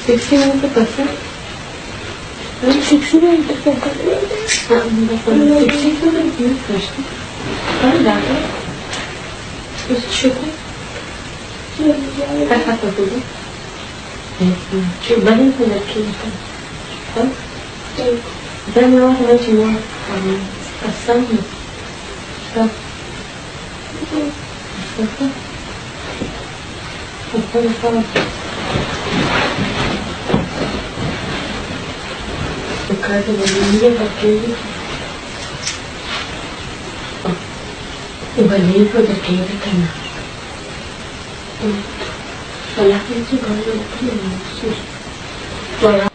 16 pasa. Ben 16 pasa. Ha, 16 büyük kaçtı. Ben de. Üst şöyle. Kaç hafta oldu? Şu benim kadar kim? Tamam. Ben ne var ne için var? Kasam mı? Tamam. Tamam. Yukarıda niye bakıyorum? Balik ko sa kaya ka na. Malaki sa gano'n ko. Wala.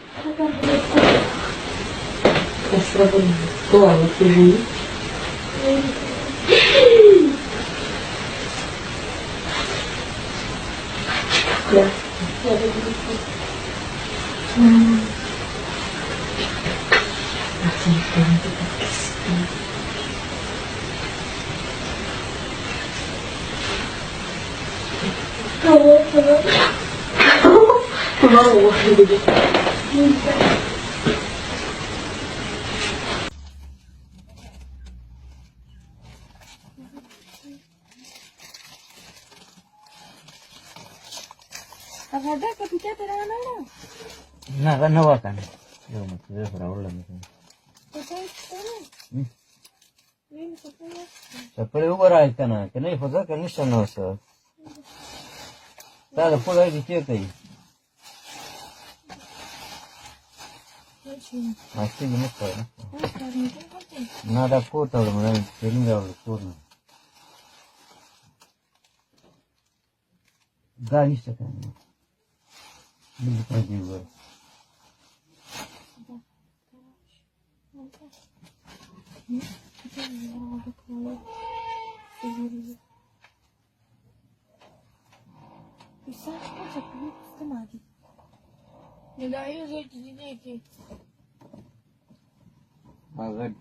Nasra ko na. Kuha mo ko yun. Ya. Masih ada kita kesini. Wow, hindi. Ada ketika terang-terang. Nah, kan nawa kan. Yo, maksudnya berapa lama kan? Sapere ugora itana, che noi cosa che nisha no so. Tada pula di chiete. Asti di mutto. Nada kota lo mana telinga lo kurna. Gani sta kan. Ini pagi gua. Bisa kok seperti kemari. Nilai saya jadi Agad.